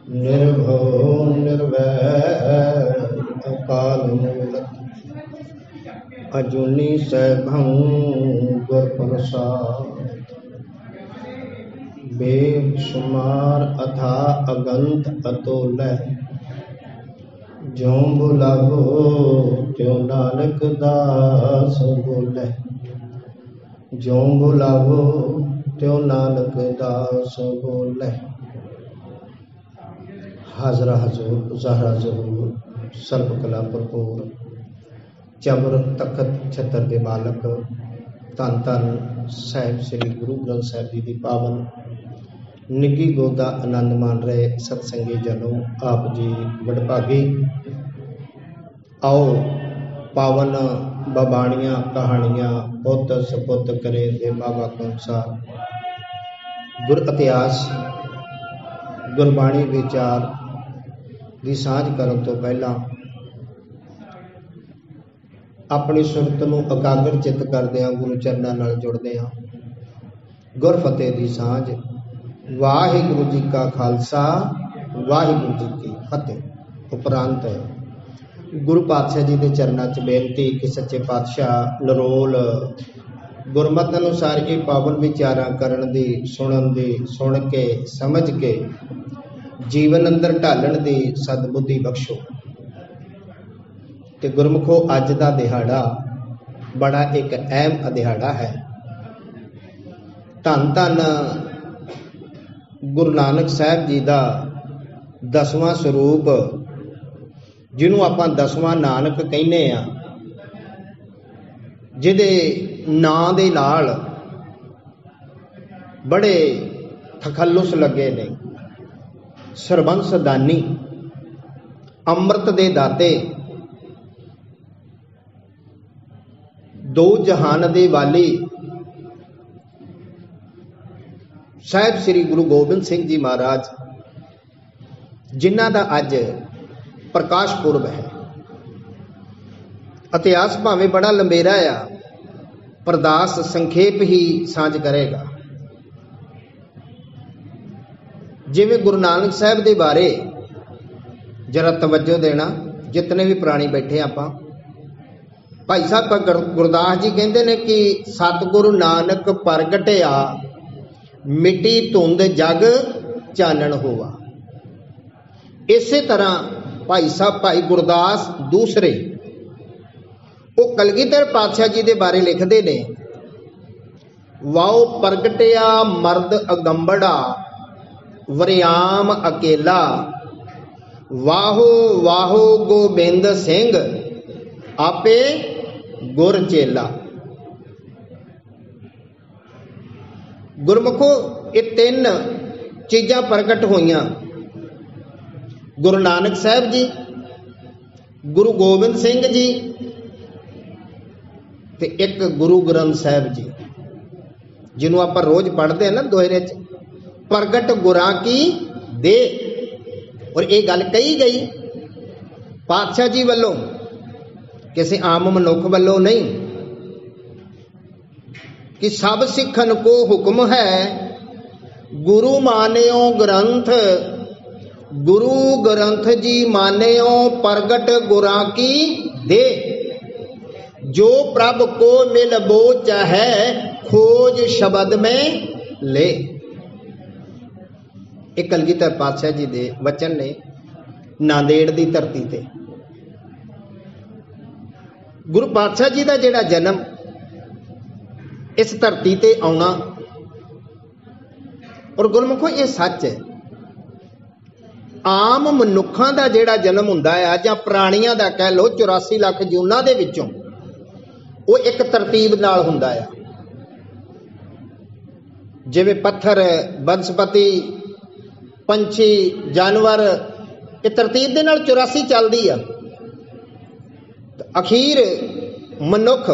निर्भव निर्वैर अकाल मूलत अजूनी सैभं गुर प्रसाद। बेशुमार अथा अगंत अतुलय ज्यों बुलावो त्यों नानक दास बोले। ज्यों बुलावो त्यों नानक दास बोले। हाजरा हजूर ज़हरा ज़हूर सर्व कला भरपूर चबर तखत छतर दे मालक धन धन साहिब श्री गुरु ग्रंथ साहिब जी की पावन निगी गोदा आनंद मान रहे सत्संगी जनों, आप जी वडभागी। आओ पावन बबाणियां कहानियां पुत सपुत करे दे बाबा अनुसार गुर इतिहास गुरबाणी विचार ਦੀ ਸਾਂਝ ਕਰਨ ਤੋਂ ਪਹਿਲਾਂ ਆਪਣੀ ਸੁਰਤ ਨੂੰ ਇਕਾਗਰ ਚਿੱਤ ਕਰਦਿਆਂ ਗੁਰੂ ਚਰਨਾਂ ਨਾਲ ਜੁੜਦੇ ਹਾਂ। ਗੁਰ ਫਤਿਹ ਦੀ ਸਾਂਝ। ਵਾਹਿਗੁਰੂ ਜੀ ਕਾ ਖਾਲਸਾ ਵਾਹਿਗੁਰੂ ਜੀ ਕੀ ਫਤਿਹ। ਉਪਰੰਤ ਗੁਰੂ ਪਾਤਸ਼ਾਹ ਜੀ ਦੇ ਚਰਨਾਂ 'ਚ ਬੇਨਤੀ ਕਿ ਸੱਚੇ ਪਾਤਸ਼ਾਹ ਨਰੋਲ ਗੁਰਮਤਿ ਅਨੁਸਾਰ ਇਹ ਪਾਵਨ ਵਿਚਾਰਾਂ ਕਰਨ ਦੀ, ਸੁਣਨ ਦੀ, ਸੁਣ ਕੇ ਸਮਝ ਕੇ ਜੀਵਨ ਅੰਦਰ ਢਾਲਣ ਦੀ ਸਦਬੁੱਧੀ ਬਖਸ਼ੋ। ਤੇ ਗੁਰਮੁਖੋ, ਅੱਜ ਦਾ ਦਿਹਾੜਾ ਬੜਾ ਇੱਕ ਅਹਿਮ ਦਿਹਾੜਾ ਹੈ। ਧੰਨ ਧੰਨ ਗੁਰੂ ਨਾਨਕ ਸਾਹਿਬ ਜੀ ਦਾ 10ਵਾਂ ਸਰੂਪ, ਜਿਹਨੂੰ ਆਪਾਂ 10ਵਾਂ ਨਾਨਕ ਕਹਿੰਦੇ ਆ, ਜਿਹਦੇ ਨਾਂ ਦੇ ਨਾਲ ਬੜੇ ਤਖੱਲੁਸ ਲੱਗੇ ਨੇ। ਸਰਬੰਸ ਦਾਨੀ, ਅੰਮ੍ਰਿਤ ਦੇ ਦਾਤੇ, ਦੋ ਜਹਾਨ ਦੇ ਵਾਲੀ ਸਾਹਿਬ ਸ੍ਰੀ ਗੁਰੂ ਗੋਬਿੰਦ ਸਿੰਘ ਜੀ ਮਹਾਰਾਜ, ਜਿਨ੍ਹਾਂ ਦਾ ਅੱਜ ਪ੍ਰਕਾਸ਼ ਪੁਰਬ ਹੈ। ਇਤਿਹਾਸ ਭਾਵੇਂ ਬੜਾ ਲੰਬੇਰਾ ਆ, ਪਰਦਾਸ ਸੰਖੇਪ ਹੀ ਸਾਂਝ ਕਰੇਗਾ। ਜਿਵੇਂ ਗੁਰੂ ਨਾਨਕ ਸਾਹਿਬ ਦੇ ਬਾਰੇ ਜਰਾ ਤਵੱਜੋ ਦੇਣਾ, ਜਿਤਨੇ ਵੀ ਪ੍ਰਾਣੀ ਬੈਠੇ ਆਪਾਂ। ਭਾਈ ਸਾਹਿਬ ਗੁਰਦਾਸ ਜੀ ਕਹਿੰਦੇ ਨੇ ਕਿ ਸਤਿਗੁਰੂ ਨਾਨਕ ਪ੍ਰਗਟਿਆ ਮਿੱਟੀ ਧੁੰਦ ਜਗ ਚਾਨਣ ਹੋਵਾ। ਇਸੇ ਤਰ੍ਹਾਂ ਭਾਈ ਸਾਹਿਬ ਭਾਈ ਗੁਰਦਾਸ ਦੂਸਰੇ ਉਹ ਕਲਗੀਧਰ ਪਾਤਸ਼ਾਹ ਜੀ ਦੇ ਬਾਰੇ ਲਿਖਦੇ ਨੇ, ਵਾਓ ਪ੍ਰਗਟਿਆ ਮਰਦ ਅਗੰਬੜਾ ਵਰਿਆਮ ਅਕੇਲਾ, ਵਾਹੋ ਵਾਹੋ ਗੋਬਿੰਦ ਸਿੰਘ ਆਪੇ ਗੁਰ ਚੇਲਾ। ਗੁਰਮੁਖੋ, ਇਹ ਤਿੰਨ ਚੀਜ਼ਾਂ ਪ੍ਰਗਟ ਹੋਈਆਂ। ਗੁਰੂ ਨਾਨਕ ਸਾਹਿਬ ਜੀ, ਗੁਰੂ ਗੋਬਿੰਦ ਸਿੰਘ ਜੀ ਤੇ ਇੱਕ ਗੁਰੂ ਗ੍ਰੰਥ ਸਾਹਿਬ ਜੀ, ਜਿਹਨੂੰ ਆਪਾਂ ਰੋਜ਼ ਪੜ੍ਹਦੇ ਆ ਨਾ ਦੋਹਰੇ 'ਚ, ਪ੍ਰਗਟ ਗੁਰਾਂ ਕੀ ਦੇ। ਔਰ ਇਹ ਗੱਲ ਕਹੀ ਗਈ ਪਾਤਸ਼ਾਹ ਜੀ ਵੱਲੋਂ, ਕਿਸੇ ਆਮ ਮਨੁੱਖ ਵੱਲੋਂ ਨਹੀਂ, ਕਿ ਸਭ ਸਿੱਖਨ ਕੋ ਹੁਕਮ ਹੈ ਗੁਰੂ ਮਾਨਿਓ ਗ੍ਰੰਥ, ਗੁਰੂ ਗ੍ਰੰਥ ਜੀ ਮਾਨਿਓ ਪ੍ਰਗਟ ਗੁਰਾਂ ਕੀ ਦੇ। ਜੋ ਪ੍ਰਭ को मिलबो चाहे खोज शब्द में ले। ਇਹ ਕਲਗੀਧਰ ਪਾਤਸ਼ਾਹ ਜੀ ਦੇ ਵਚਨ ਨੇ। ਨਾਂਦੇੜ ਦੀ ਧਰਤੀ ਤੇ ਗੁਰੂ ਪਾਤਸ਼ਾਹ ਜੀ ਦਾ ਜਿਹੜਾ ਜਨਮ, ਇਸ ਧਰਤੀ ਤੇ ਆਉਣਾ, ਔਰ ਗੁਰਮੁਖੋ ਇਹ ਸੱਚ ਹੈ। ਆਮ ਮਨੁੱਖਾਂ ਦਾ ਜਿਹੜਾ ਜਨਮ ਹੁੰਦਾ ਆ, ਜਾਂ ਪ੍ਰਾਣੀਆਂ ਦਾ ਕਹਿ ਲਓ, 84 ਲੱਖ ਜੂਨਾਂ ਦੇ ਵਿੱਚੋਂ, ਉਹ ਇੱਕ ਤਰਤੀਬ ਨਾਲ ਹੁੰਦਾ ਆ। ਜਿਵੇਂ ਪੱਥਰ, ਬਨਸਪਤੀ, ਪੰਛੀ, ਜਾਨਵਰ, ਇਹ ਤਰਤੀਬ ਦੇ ਨਾਲ 84 ਚੱਲਦੀ ਆ। ਅਖੀਰ ਮਨੁੱਖ,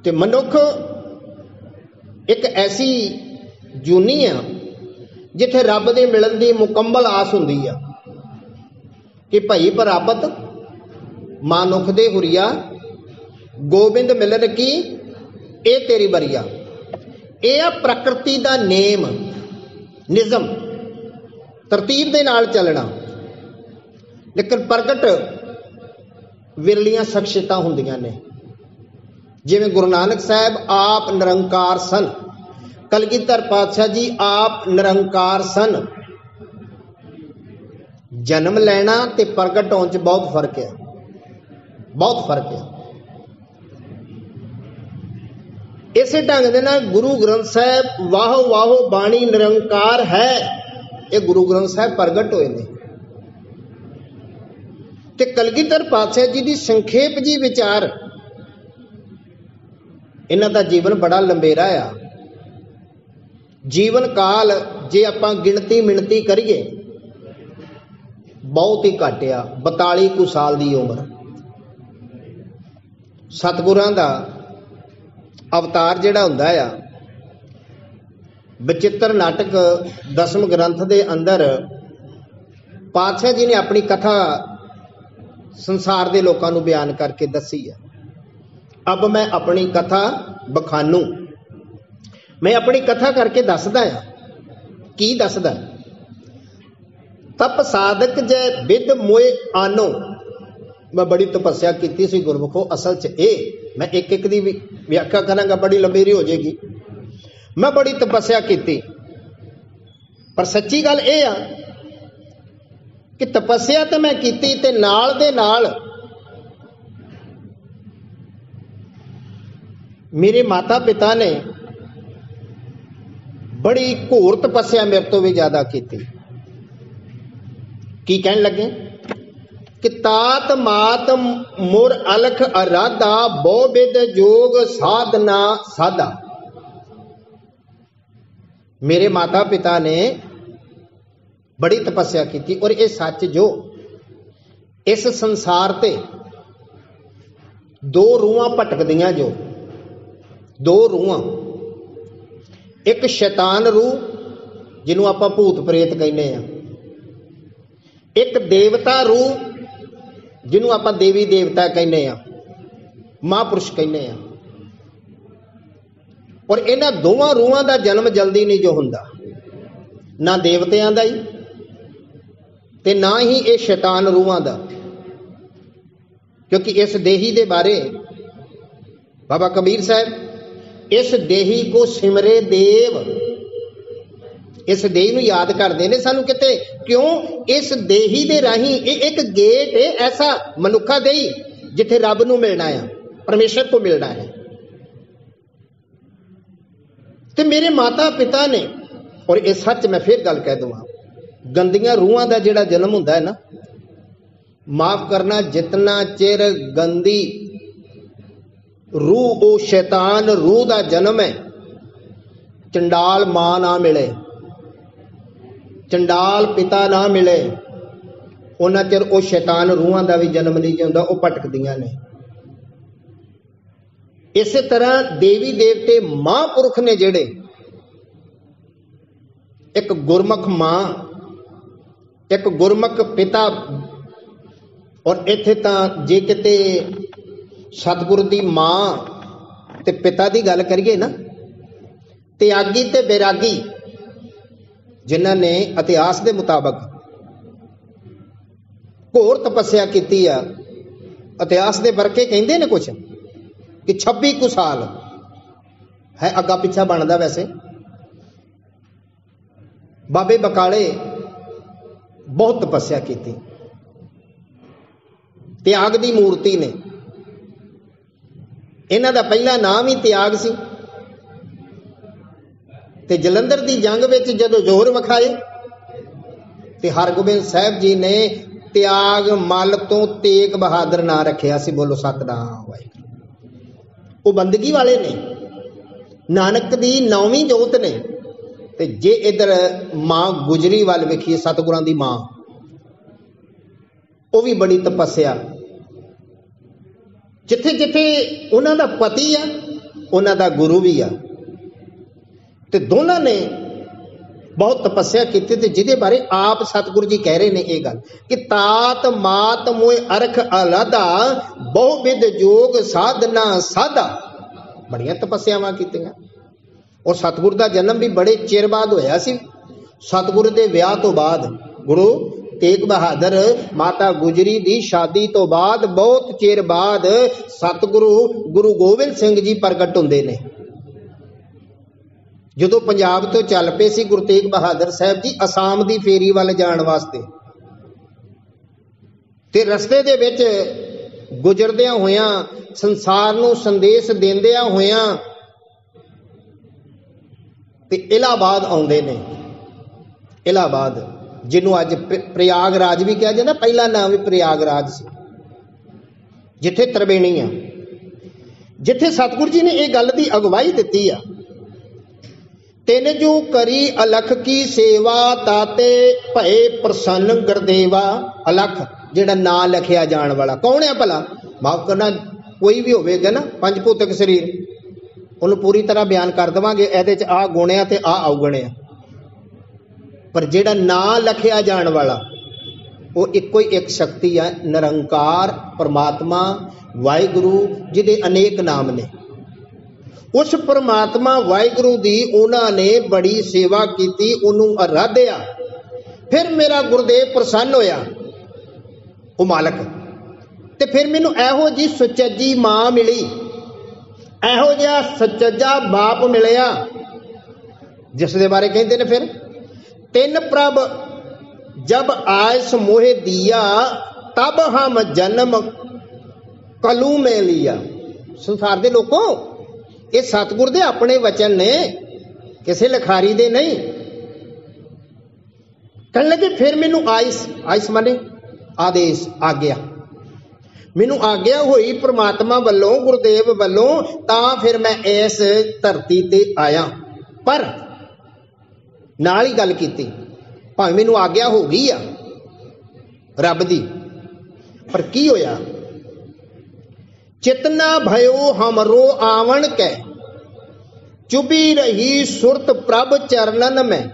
ਤੇ ਮਨੁੱਖ ਇੱਕ ਐਸੀ ਜੂਨੀ ਆ ਜਿੱਥੇ ਰੱਬ ਦੇ ਮਿਲਣ ਦੀ ਮੁਕੰਮਲ ਆਸ ਹੁੰਦੀ ਆ ਕਿ ਭਈ ਪ੍ਰਾਪਤ ਮਾਨੁਖ ਦੇ ਹੁਰੀਆ, ਗੋਬਿੰਦ ਮਿਲਨ ਕੀ ਇਹ ਤੇਰੀ ਬਰੀਆ। ਇਹ ਆ ਪ੍ਰਕਿਰਤੀ ਦਾ ਨੇਮ, ਨਿਜ਼ਮ। तरतीब दे नाल चलना। लेकिन प्रगट विरलियां शख्सियतां हुंदियां ने, जिवें गुरु नानक साहब आप निरंकार सन, कलगीधर पातशाह जी आप निरंकार सन। जन्म लेना ते प्रगट होने च बहुत फर्क है, बहुत फर्क है। इसे ढंग दे नाल गुरु ग्रंथ साहब वाहो वाहो बाणी निरंकार है, ये गुरु ग्रंथ साहब प्रगट होए ने। ते कलगीधर पातशाह जी दी संखेप जी विचार, इन्हां दा जीवन बड़ा लंबेरा आ। जीवन काल जे आपां गिणती मिणती करिए बहुत ही घट आ, 42 कुछ साल दी उम्र। सतगुरां दा अवतार जिहड़ा हुंदा आ, बचित्र नाटक 10वें ग्रंथ दे अंदर पातशाह जी ने अपनी कथा संसार दे लोकां नूं बयान करके दसी है। अब मैं अपनी कथा बखानू, मैं अपनी कथा करके दसदा आ। की दसदा? तप साधक जै विद मोए आनो, मैं बड़ी तपस्या की सी गुरमुखो। असल च मैं एक एक दी व्याख्या करांगा, बड़ी लंबेरी हो जाएगी। मैं बड़ी तपस्या की, पर सच्ची गल ये आ कि तपस्या तो मैं की ते नाल दे नाल मेरे माता पिता ने बड़ी घोर तपस्या मेरे तो भी ज्यादा की। की कहन लगे कि तात मात मुर अलख अराधा बहु विद जोग साधना साधा। मेरे माता पिता ने बड़ी तपस्या की, और ये सच जो इस संसार ते दो रूहां भटकदियां, जो दो रूहां, एक शैतान रूह जिन्हों आपां भूत प्रेत कहने आ, एक देवता रूह जिन्हों आपां देवी देवता कहने आ, महापुरुष कहने आ। और इन्हां दोवां रूहां दा जन्म जल्दी नहीं जो हुंदा, ना देवतियां दा ही ते ना ही ये शैतान रूहां दा। क्योंकि इस देही दे बारे बाबा कबीर साहब, इस देही को सिमरे देव, इस देही नूं याद करदे ने सानू किते। क्यों? इस देही दे राही एक गेट है ऐसा मनुखा देही जिथे रब नूं मिलना है, परमेश्वर को मिलना है। ते मेरे माता पिता ने, और इस सच मैं फिर गल कह दूंगा, गंदियां रूहां दा जिहड़ा जन्म हुंदा है ना, माफ करना, जितना चिर गंदी रूह ओ शैतान रूह दा जन्म है, चंडाल मां ना मिले, चंडाल पिता ना मिले, उन्ना चिर ओ शैतान रूहां दा भी जन्म नहीं होंदा, वो भटकदियां ने। इस तरह देवी देवते महापुरुष ने जेड़े, एक गुरमुख मां, एक गुरमुख पिता, और इत्थे तां जे किते सतगुरु दी मां ते पिता दी गल करिए ना, त्यागी ते बैरागी जिन्हां ने इतिहास के मुताबक घोर तपस्या की, इतिहास के वर्के कहते ने कुछ कि 26 कुछ साल है, अगा पिछा बनता। वैसे बाबे बकाले बहुत तपस्या की, त्याग दी मूर्ति ने। इन्हां दा पहला नाम ही त्याग सी, ते जलंधर दी जंग विच जदों जोर विखाए ते हरगोबिंद साहब जी ने त्याग मल तो तेग बहादुर ना रखिया सी। बोलो सतनाम वाहिगुरू। वो बंदगी वाले ने, नानक दी 9वीं जोत ने। ते जे इधर मां गुजरी वाल वेखिए, सतगुरां दी मां, वो भी बड़ी तपस्या। जिथे जिथे उन्हां दा पति आ, उन्हां दा गुरु भी आ, ते दोनों ने बहुत तपस्या की। जिदे बारे आप सतगुरु जी कह रहे ने ये गल कि तात मात मोए अरख अलादा बहु विद जोग साधना साधा। बड़ियां तपस्यावां कीतियां। और सतगुरु का जन्म भी बड़े चिर बाद होया सी। सतगुरु के विआह तो बाद गुरु तेग बहादुर माता गुजरी दी शादी तो बाद बहुत चिर बाद सतगुरु गुरु गोबिंद सिंह जी प्रगट हुंदे ने। जदों पंजाब तो चल पे सी गुरु तेग बहादुर साहब जी आसाम दी फेरी वाल जाण वास्ते, ते रस्ते दे विच गुजरदियां होइयां संसार नूं संदेश देंदियां होइयां ते इलाहाबाद आउंदे ने। इलाहाबाद जिन्हों अज प्रयागराज भी कहा जाता, पहला नाम भी प्रयागराज से, जिथे त्रिवेणी आ, जिथे सतगुरु जी ने यह गल की अगवाई दी आ, तिन जो करी अलख की सेवा ताते भए प्रसन्न गुरदेवा। अलख जिहड़ा ना लिखिया जाण वाला कौन है भला? माफ करना, कोई भी होवेगा ना पंज भौतिक शरीर, उन्होंने पूरी तरह बयान कर देवांगे, इहदे च आ गुण आ ते आ अवगुण आ, पर जिहड़ा ना लिखिया जाण वाला वो इक्को ही एक शक्ति है, निरंकार परमात्मा वाहिगुरु, जिहदे अनेक नाम ने। उस परमात्मा वाहिगुरु दी उन्होंने बड़ी सेवा की, उन्होंने आराध्या, फिर मेरा गुरुदेव प्रसन्न होया वो मालक, ते फिर मैनू एहो जी सुचज्जी मां मिली, एहो जिहा सचज्जा बाप मिलिया, जिस दे बारे कहते ने फिर तिन प्रभ जब आयस मोहे दिया तब हम जन्म कलू में लिया। संसार दे लोगों, ये सतगुर दे अपने वचन ने, किसी लिखारी दे नहीं। कहने लगे फिर मैनू आयस, आयस माने आदेश, आज्ञा, मैनू आज्ञा हुई परमात्मा वालों, गुरुदेव वालों, तां फिर मैं इस धरती ते आया। पर नाल ही गल कीती, भावें मैनू आज्ञा हो गई आ रब दी, पर की होया? चितना भयो हमरो आवन कै, चुभी रही सुरत प्रभ चरणन में।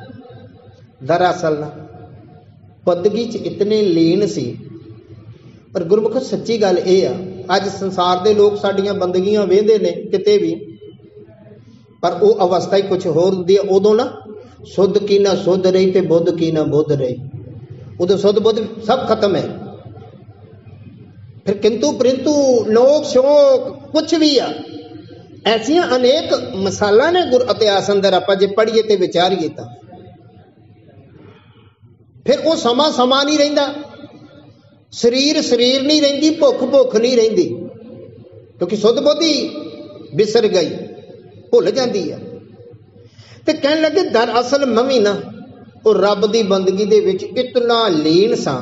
दरअसल ना बंदगी च इतने लीन सी, पर गुरमुख सच्ची गल यह आ, अज संसार दे लोग साडियां बंदगियां वेंदे ने किते भी, पर वो अवस्था ही कुछ होर हुंदी है। उदों ना सुध की ना सुध रही ते बुद्ध की ना बुद्ध रही, उदों सुध बुद्ध सब खत्म है। फिर किंतु परंतु लोक शोक कुछ भी आ, ऐसियां अनेक मिसालां ने गुर इतिहास अंदर आपां जे पढ़िए ते विचारीए तां फिर वो समा समा नहीं रहिंदा, शरीर शरीर नहीं रहिंदी, भुख भुख नहीं रहिंदी, क्योंकि सुध बुद्धि बिसर गई, भुल जाती है। ते कहने लगे दरअसल मैं ना वो रब दी बंदगी दे विच इतना लीन सा,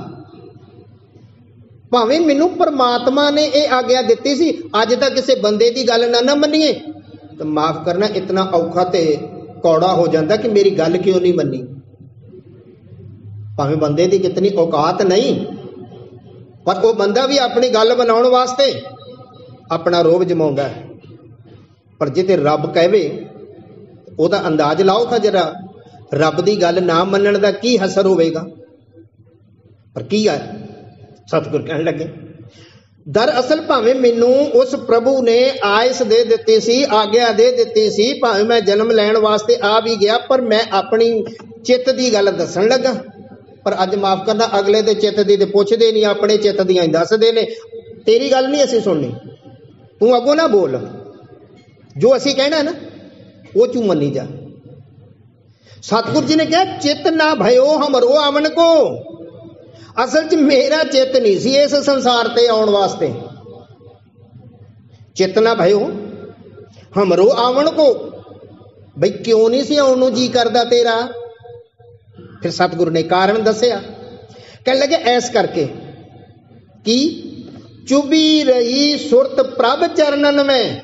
भावें मैनू परमात्मा ने ये आज्ञा दी सी, अज तक किसी बंदे की गल ना मनीए तो माफ करना इतना औखा ते कौड़ा हो जाता कि मेरी गल क्यों नहीं मनी। भावें बंदे की कितनी औकात नहीं, पर वो बंदा भी अपनी गल बनाने वास्ते अपना रोब जमाउंदा है, पर जिते रब कहे ओदा अंदाज लाओ खा जरा, रब की गल ना मनण दा की हसर होवेगा। पर की है सतगुर कहने लगे दरअसल भावें मैनू उस प्रभु ने आयस दे दिती सी, आग्ञा दे दिती सी, भावें मैं जन्म लैण वास्ते आ भी गया, पर मैं अपनी चित्त की गल दसन लगा। पर अज माफ करना अगले दे चित्त दी ते पुछदे नहीं, अपने चित्त दियां दसदे ने, तेरी गल नहीं असीं सुननी, तू अगों ना बोल, जो असीं कहना ना वो चू मनी जा। सतगुरु जी ने कहा चित ना भयो हमरो आवन को, असल च मेरा चित नहीं सी इस संसार ते आउण वास्ते। चित ना भयो हमरो आवन को, बई क्यों नहीं सी आउण नूं जी करदा तेरा? फिर सतगुरु ने कारण दसिया, कहने लगे ऐस करके कि चुभी रही सुरत प्रभ चरणन में,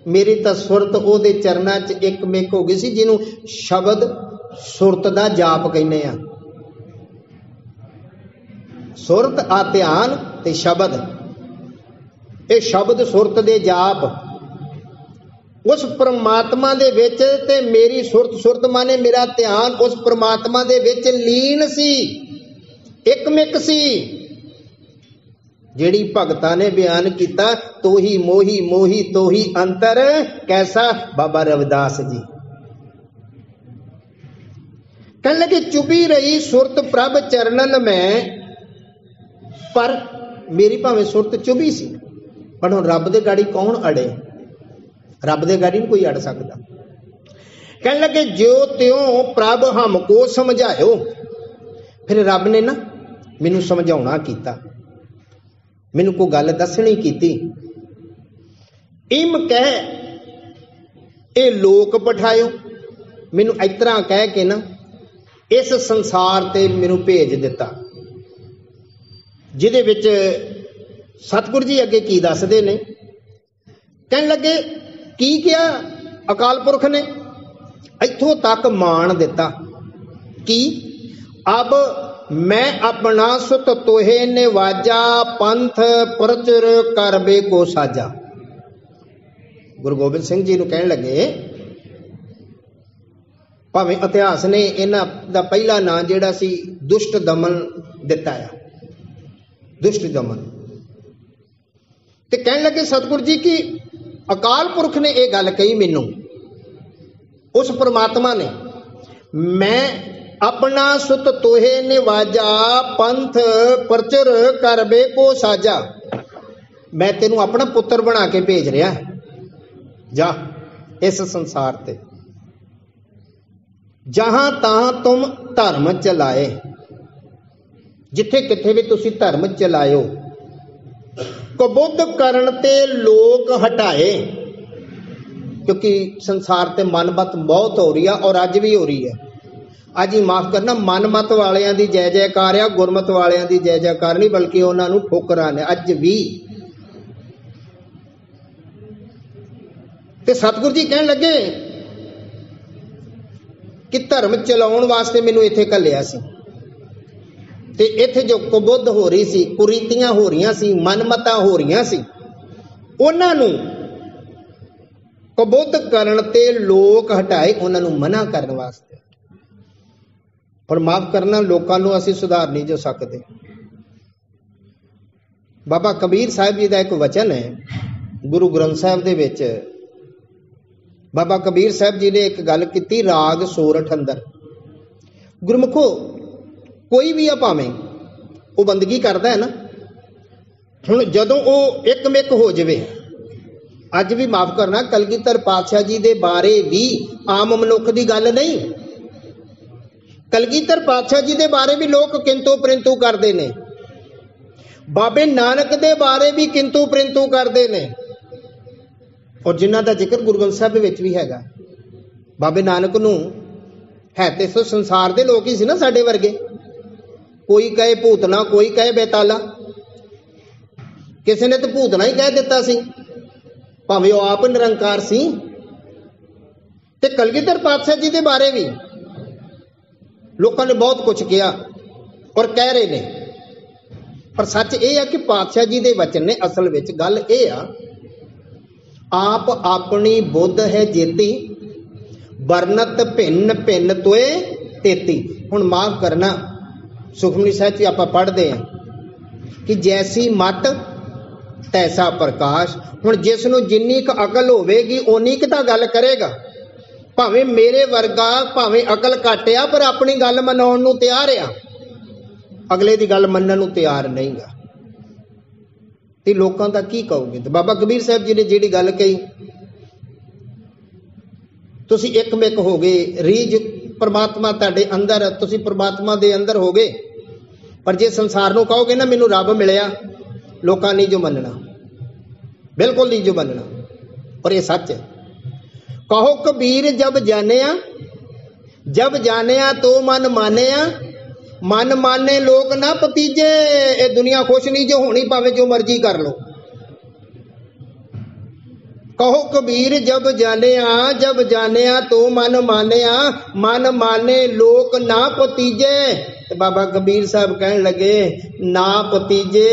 मेरी तो सुरत ओदे चरना च एक मेक हो गई सी, जिन्हों शब्द सुरत दा जाप कहने आ। सुरत आ ध्यान ते शब्द, ये शब्द सुरत दे जाप उस परमात्मा दे विच, ते मेरी सुरत, सुरत माने मेरा ध्यान उस परमात्मा दे विच लीन सी, एकमिक सी। जिहड़ी भगतां ने बयान किया तो ही मोही मोही तो ही अंतर, कैसा? बाबा रविदास जी कहने लगे चुभी रही सुरत प्रभ चरणन में, पर मेरी भावें सुरत चुभी सी, पर हुण रब दे गाड़ी कौन अड़े? रब दे गाड़ी नहीं कोई अड़ सकता। कहने लगे जो त्यों प्रभ हमको समझायो, फिर रब ने ना मैनू समझाउणा कीता, मैनू कोई गल दसनी कीती। इम कह ए लोक पठायो, मैनू इस तरह कह के ना इस संसार ते मैनू भेज दिता, जिहदे विच सतगुर जी अगे की दसदे ने। कहने लगे की किया अकाल पुरख ने? इत्थों तक मान दिता कि अब मैं अपना सुत तोहे निवाजा, पंथ प्रचुर करबे को साजा। गुरु गोबिंद सिंह जी नूं कहण लगे, भावें इतिहास ने इन्हां दा पहला नां जिहड़ा सी दुष्ट दमन दिता है, दुष्ट दमन। ते कहण लगे सतगुर जी की अकाल पुरख ने यह गल कही मैनू, उस परमात्मा ने, मैं अपना सुत तोहे निवाजा, पंथ प्रचुर करबे को साजा। मैं तेनू अपना पुत्र बना के भेज रहा, जा इस संसार ते जहां तहां तुम धर्म चलाए, जिथे किथे भी तुसी धर्म चलायो, कबुद्ध करन ते लोक हटाए। क्योंकि संसार ते मनमत बहुत हो रही है और अज भी हो रही है। अज ही माफ करना, मनमत वालियां दी जय जयकार आ, गुरमत वालियां दी जय जयकार नहीं, बल्कि उन्हां नूं ठोकरां ने अज भी। ते सतगुर जी कहण लगे कि धर्म चलाउण वास्ते मैनू इत्थे घल्लिया सी, ते इत्थे जो कुबुद्ध हो रही सी, कुरीतियां हो रही सी, मनमतां हो रही सी, उन्हां नूं कबुद्ध करन ते लोक हटाए, उन्हां नूं मना करन वास्ते। पर माफ करना, लोकां नूं असीं सुधार नहीं जो सकते। बाबा कबीर साहिब जी का एक वचन है गुरु ग्रंथ साहिब दे विच, बाबा कबीर साहब जी ने एक गल की, राग सोरठ अंदर। गुरमुखो कोई भी आ भावें वो बंदगी करता है ना, हुण जदों वो एकमिक हो जाए, अज भी माफ करना, कलगीधर पातशाह जी दे बारे भी आम मनुख की गल नहीं। कलगीधर पातशाह जी दे बारे भी लोग किंतु परंतु करते हैं, बाबे नानक दे बारे भी किंतु परंतु करते हैं, और जिन्हां दा जिक्र गुरु ग्रंथ साहिब विच भी हैगा। बाबे नानक नूं है ते सो संसार दे लोग ही सी ना, साडे वर्गे। कोई कहे भूतना, कोई कहे बेताला, किसी ने तो भूतना ही कह दिता सी, भावें वो आप निरंकार सी। ते कलगीधर पातशाह जी दे बारे भी लोगों ने बहुत कुछ किया और कह रहे ने, पर सच ये है कि पातशाह जी दे वचन ने असल विच गल ये आ, आप अपनी बुद्ध है जेती, बरनत भिन्न भिन्न तोए तेती। हुण माफ करना, सुखमनी साहिब जी आपां पढ़दे हैं कि जैसी मत तैसा प्रकाश। हुण जिस नूं जिन्नी क अकल होवेगी उन्नी क तां गल करेगा, भावें मेरे वर्गा, भावें अकल घट आ, पर अपनी गल मनाउण नूं तैयार आ, अगले दी गल मन्नण नूं तैयार नहीं गा। ते लोकां दा की कहोगे? ते बाबा कबीर साहब जी ने जिहड़ी गल कही, तुसी एकमिक हो गए, रीज परमात्मा तुहाडे अंदर, तुसी परमात्मा दे अंदर हो गए, पर जे संसार नूं कहोगे ना मैनूं रब मिलिया, लोकां नहीं जो मनना, बिल्कुल नहीं जो मनना, और ये सच है। कहो कबीर जब जानिया तो मन मानिया, मन माने लोग ना भतीजे, ये दुनिया खुश नहीं जो होनी, भावे जो मर्जी कर लो। कहो कबीर जब जानिया तो मन मानिया, मन माने लोग ना भतीजे। ते बाबा कबीर साहब कहन लगे, ना भतीजे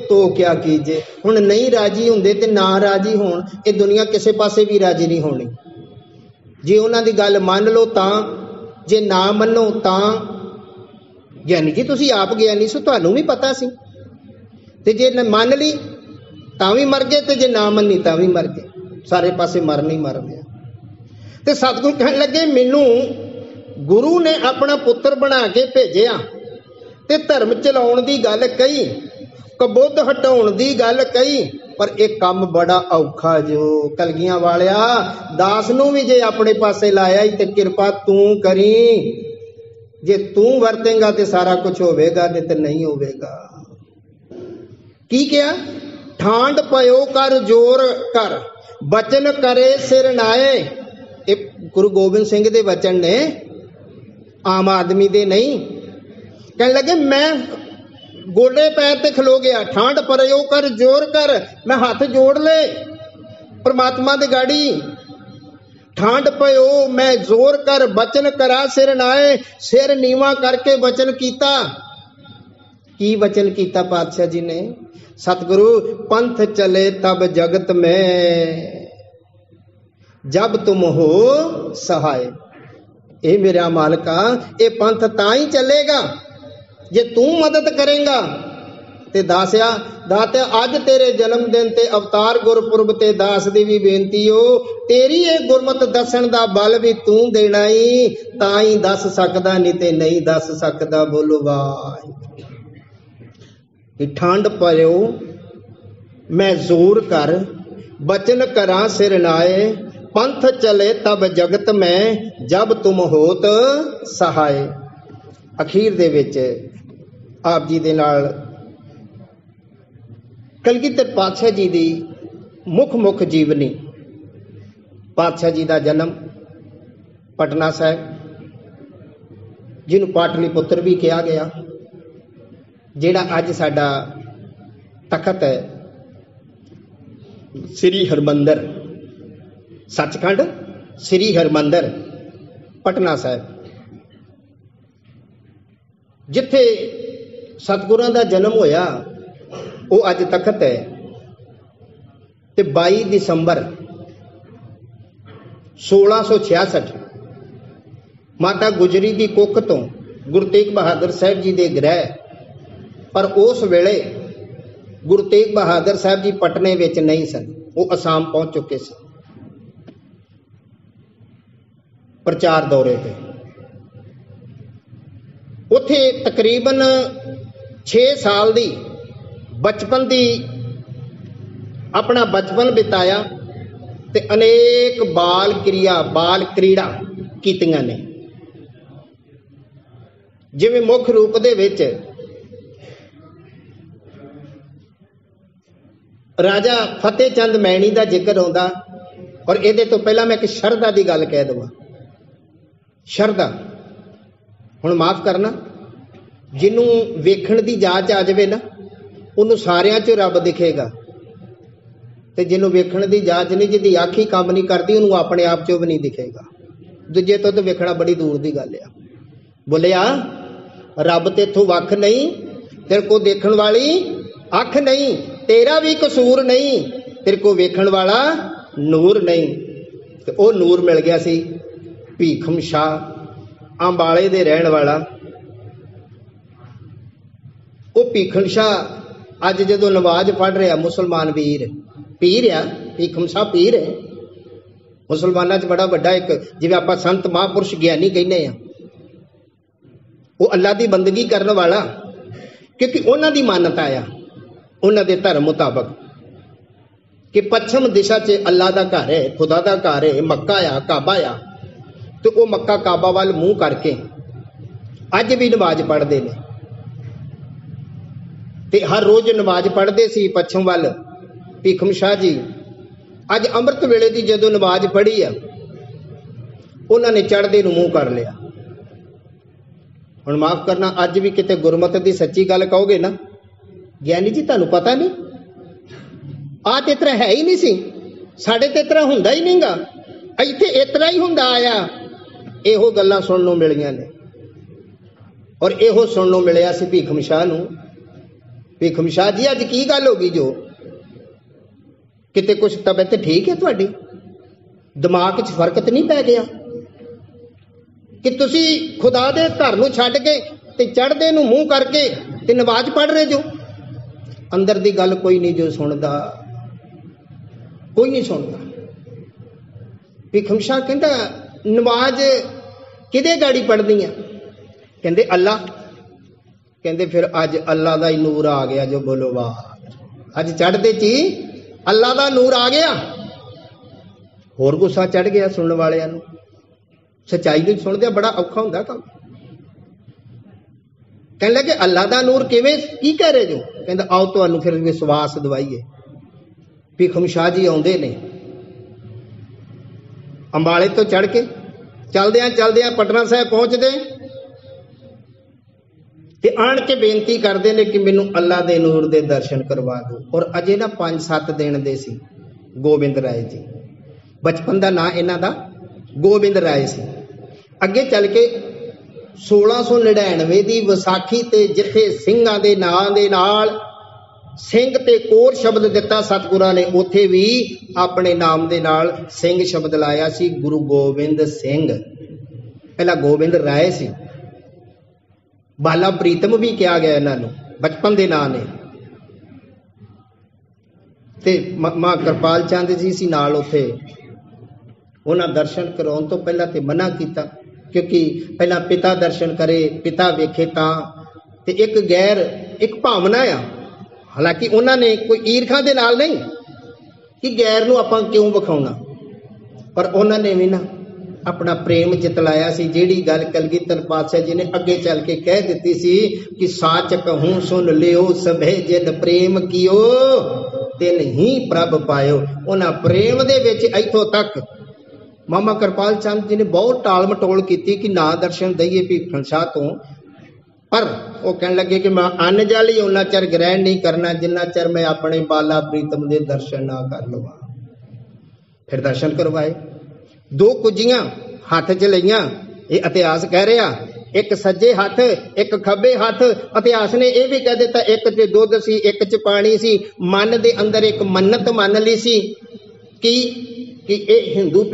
तो क्या कीजे। हुण नहीं राजी हुंदे ते ना राजी होण, ये दुनिया किसी पासे भी राजी नहीं होनी। जे उन्हां दी गल मान लो तां, जे ना मनो तां। ज्ञानी जी तुसी आप ज्ञानी सो, तुहानूं भी पता सी, ते जे मन ली तां भी मर गए, ते जे ना मन्नी तां भी मर गए, सारे पासे मरन ही मरने। ते सतगुर कहन लगे, मैनू गुरु ने अपना पुत्र बना के भेजिया ते धर्म चलाउण दी गल कही, कबुध हटाउण दी गल कही, पर एक काम बड़ा औखा जो कलगियां वालिया दास नूं भी जे अपने पासे लाया ते किरपा तू करी, जे तू वरतेगा ते सारा कुछ होवेगा, नहीं ते नहीं होवेगा। की क्या ਠਾਂਡ पयो कर जोर कर बचन करे सिर नाए। ये गुरु गोबिंद सिंह दे वचन ने, आम आदमी दे नहीं। कहने लगे मैं गोडे पैर ते खलो गया, ਠਾਂਡ पयो कर जोर कर, मैं हाथ जोड़ ले परमात्मा दे गाड़ी। ਠਾਂਡ पयो मैं जोर कर बचन करा सिर नाए, सिर नीवा करके वचन कीता। की वचन कीता पातशाह जी ने? सतगुरु पंथ चले तब जगत में, जब तुम हो सहाय। ए मेरा मालका, ये पंथ ता ही चलेगा जे तू मदद करेगा। ते दासिया दाते अज तेरे जन्म दिन ते अवतार गुरपुरब ते दास दी भी बेनती हो, तेरी ये गुरमत दसन दा बल भी तू देना ही, ता ही दस सकदा, नहीं ते नहीं दस सकदा। बोलो वाह। ठंड पयो मैं जोर कर बचन करा सिर नाए, पंथ चले तब जगत में, जब तुम होत सहाय। अखीर दे विच आप जी दे नाल कलगीधर पातशाह जी दी मुख जीवनी। पातशाह जी दा जन्म पटना साहिब, जिन्हों पाटली पुत्र भी कहा गया, जिहड़ा अज साडा तखत है श्री हरमंदर सचखंड श्री हरमंदर पटना साहिब, जिथे सतगुरां दा जन्म होया वो अज तखत है। ते 22 दिसंबर 1666 माता गुजरी दी कुख तो गुरु तेग बहादुर साहब जी दे गृह, पर उस वेले गुरु तेग बहादुर साहब जी पटने विच नहीं सन, वो असम पहुंच चुके सन प्रचार दौरे पे। उथे तकरीबन 6 साल दी बचपन दी अपना बचपन बिताया ते अनेक बाल क्रीड़ा कीतियां ने। जिवें मुख रूप दे विच राजा फतेह चंद मैनी का जिक्र आउंदा, और ये तो पहला मैं एक शरदा की गल कह देवां। शरदा हुण माफ करना, जिन्हों वेखण की जांच आ जाए ना, उन्होंने सारियां चों रब दिखेगा, ते जिन्हों वेखण की जांच नहीं, जिहदी अख ही काम नहीं करती, उन्होंने अपने आप चों भी नहीं दिखेगा। दूजे तो वेखना बड़ी दूर की गल आ। बोलिया रब ते इथों वख नहीं, तेरे को देखण वाली अख नहीं, तेरा भी कसूर नहीं, तेरे को वेखण वाला नूर नहीं। ते ओ नूर मिल गया सी भीखम शाह अंबाले दे रहण वाला। वो भीखम शाह अज जदों नमाज पढ़ रहा, मुसलमान वीर पीर आ, भीखम शाह पीर है मुसलमानों च बड़ा वड्डा एक, जिवें आपां संत महापुरुष ज्ञानी कहने आ, वो अल्लाह की बंदगी करने वाला, क्योंकि उन्हां दी मान्यता आ उन्हां दे धर्म मुताबक कि पश्चिम दिशा च अल्लाह का घर है, खुदा का घर है, मक्का आ काबा आ, तो वो मक्का काबा वाल मुंह करके अज भी नमाज पढ़ते हैं। ते हर रोज नमाज पढ़ते सी पश्चिम वाल भीखम शाह जी। अज अमृत वेले की जदों नमाज पढ़ी आ, उन्होंने चढ़ते नूं मुंह कर लिया। हुण माफ करना, अज भी किते गुरमत की सच्ची गल कहोगे ना, ज्ञानी जी तुहानूं पता नहीं, आ ते इतरा है ही नहीं सी, साडे ते इतरा हुंदा ही नहींगा, इत्थे इतरा ही हुंदा आया। इहो गल्लां सुणन नूं मिलियां ने, और इहो सुणन नूं मिलिया सी भीखम शाह नूं। भीखम शाह जी अज की गल हो गई जो किते कुछ तबीयत ठीक है तुहाडी, दिमाग 'च फर्क तो नहीं पै गया कि तुसी खुदा दे घर नूं छड्ड के ते चढ़दे नूं मूंह करके ते नमाज पढ़ रहे जो? अंदर दी गल कोई नहीं जो सुनदा, कोई नहीं सुनदा। भीखम शाह कहंदा नमाज किदे गाड़ी पढ़दी आ? कहंदे अल्लाह। कहंदे फिर अज अल्लाह दा ही नूर आ गया, जो बोलो वाह। अज चढ़दे ची अल्लाह दा नूर आ गया। होर गुस्सा चढ़ गया सुनने वाले नूं। सच्चाई नूं सुणदे बड़ा औखा हुंदा काम। कहने लगे अल्लाह दा नूर किवें, की कह रहे जो? कहंदा आओ तुहानूं फिर विश्वास दवाईए। भीखम शाह जी आउंदे ने अंबाले तो चढ़ के, चलदियां चलदियां पटना साहिब पहुंचदे ते आण के बेनती करते ने कि मैनू अल्लाह दे नूर दे दर्शन करवा दो। और अजे ना 5-7 दिन दे सी। गोबिंद राय जी बचपन का नाम इन्हां दा गोबिंद राय सी। अगे चल के 1699 दी विसाखी ते जिथे सिंघां दे नाम दे नाल सिंह ते कोर शब्द दिता सतगुरां ने, उथे भी अपने नाम दे नाल सिंह शब्द लाया सी, गुरु गोबिंद सिंह। पहला गोबिंद राय सी। बाला प्रीतम भी कहा गया इन्हों बचपन के नाम ने। ते मां कृपाल चंद जी सी नाल उथे। उन्हां दर्शन कराउण तो पहला ते मना किया, क्योंकि पहला पिता दर्शन करे, पिता वेखे तां ते एक गैर एक भावना आ। हालांकि उन्होंने कोई ईरखा दे नाल नहीं कि गैर नूं आपां क्यों विखाउणा, पर उन्होंने भी ना अपना प्रेम जितलाया सी। जेड़ी गल कलगीधर पातशाह जी ने अगे चल के कह दी सी कि साच कहूं सुन लियो सभे जिन प्रेम कियो तिन ही प्रभ पायो। उन्हां प्रेम दे विच इथों तक मामा कृपाल चंद जी ने बहुत टाल मटोल की कि ना दर्शन दईए भीखम शाह तो, पर वो कहने लगे कि मैं अन्न जल ही उन्ना चर ग्रहण नहीं करना जिन्ना चर मैं अपने बाला प्रीतम दे दर्शन ना कर लवां। फिर दर्शन करवाए। 2 कुजियां हाथ च लईयां। ये इतिहास कह रहा, एक सज्जे हाथ एक खब्बे हाथ। इतिहास ने यह भी कह दिता एक च दुध सी एक च पानी सी। मन दे अंदर एक मन्नत मान ली सी कि ये हिंदू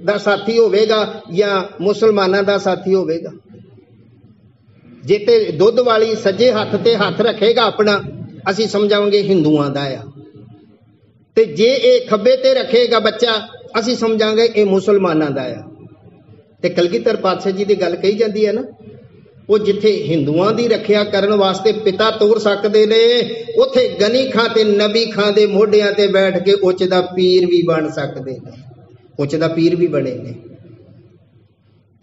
दा साथी होवेगा या मुसलमाना दा साथी होवेगा। जे ते दुध वाली सज्जे हाथ ते हाथ रखेगा अपना, असी समझावांगे हिंदुआं दा आ, ते जे ये खब्बे ते रखेगा बच्चा, असी समझांगे ये मुसलमाना दा आ। ते कलगीधर पातशाह जी की गल कही जाती है ना, वो जिथे हिंदुआं की रखिया करन वास्ते पिता तोर सकते ने, उथे गनी खां ते नबी खां दे मोढियां ते बैठ के उच दा पीर भी बन सकते हैं। उच दा पीर भी बने ने।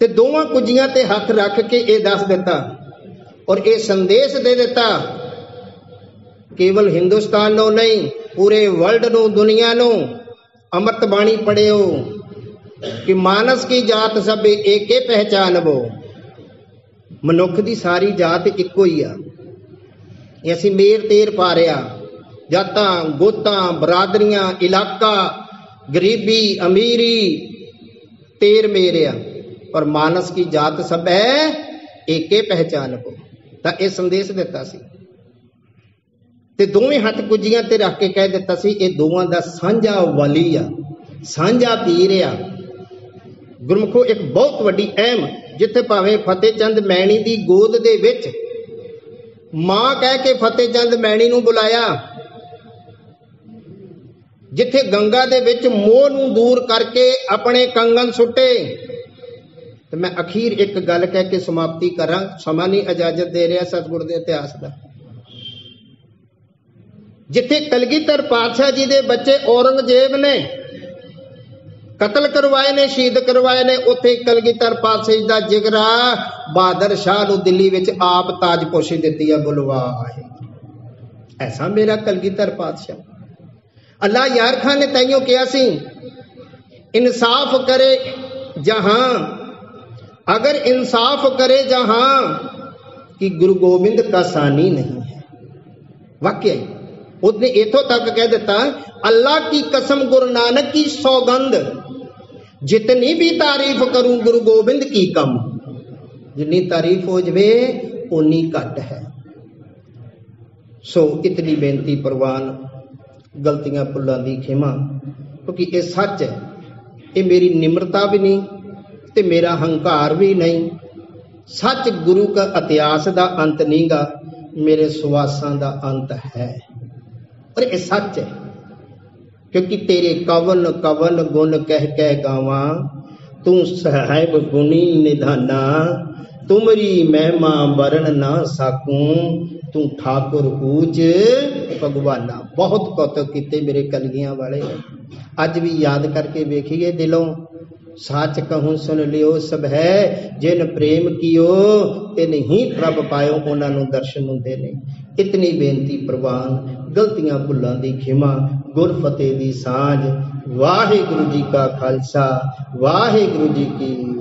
ते दोवां कुजियां ते हथ रख के ये दस दिता और ये संदेश दे दिता, केवल हिंदुस्तान नो नहीं पूरे वर्ल्ड नो, दुनिया नो अमृत बाणी पढ़ियो कि मानस की जात सब एके पहचानबो। मनुख की सारी जात इको ही आ। असी मेर तेर पा रहा, जातां गोतां बरादरियां इलाका गरीबी अमीरी तेर मेर आ, पर मानस की जात सब है एके पहचानबो। तां ये संदेश दिता सी। ते दोवें हथ कुजियां ते रख के कह दिता सी ये दोवां दा सांझा वली आ, सांझा पीर आ। गुरमुखो एक बहुत वड्डी अहम, जिथे भावें फतेहचंद मैणी दी गोद दे विच मां कह के फतेहचंद मैणी नूं बुलाया, जिथे गंगा दे विच मोह नूं दूर करके अपने कंगन सुटे। तो मैं अखीर एक गल कह के समाप्ति करा, समा नहीं इजाजत दे रहा सतगुर दे इतिहास का। जिथे कलगीधर पातशाह जी दे बच्चे औरंगजेब ने कतल करवाए ने, शहीद करवाए ने, उथे कलगीधर पातशाह जी दा जिगरा बहादुर शाह नूं दिल्ली विच आप ताजपोशी दित्ती है। बुलवाए ऐसा मेरा कलगीधर पातशाह। अल्लाह यार खान ने ताइयों कहा सी इंसाफ करे जहां, अगर इंसाफ करे जहां कि गुरु गोबिंद का सानी नहीं है। वाकई उसने इथों तक कह दिता, अल्लाह की कसम गुरु नानक की सौगंध, जितनी भी तारीफ करूं गुरु गोबिंद की कम। जितनी तारीफ हो जाए उन्नी घट है। सो इतनी बेनती प्रवान, गलतियां भुलां दी खिमा, क्योंकि ये सच है। ये मेरी निम्रता भी नहीं ते मेरा हंकार भी नहीं। सच गुरु का इतिहास का अंत नहीं गा, मेरे सुवासां का अंत है। और ये सच है, क्योंकि तेरे कवन कवन गुण कह कह गावां, तू साहिब गुणी निधाना, तुमरी महिमा वरण ना साकूं, तू ठाकुर ऊच भगवाना। बहुत कौतक किते मेरे कलगियां वाले, अज भी याद करके वेखिए दिलों। सच कहूं सुन लियो सब है, जिन प्रेम कियो ते नहीं प्रभ पायो, उन्होंने दर्शन हुंदे ने। इतनी बेनती प्रवान, गलतियां भुलां दी खिमा, गुर फतेह दी सांझ। वाहिगुरु जी का खालसा, वाहिगुरु जी की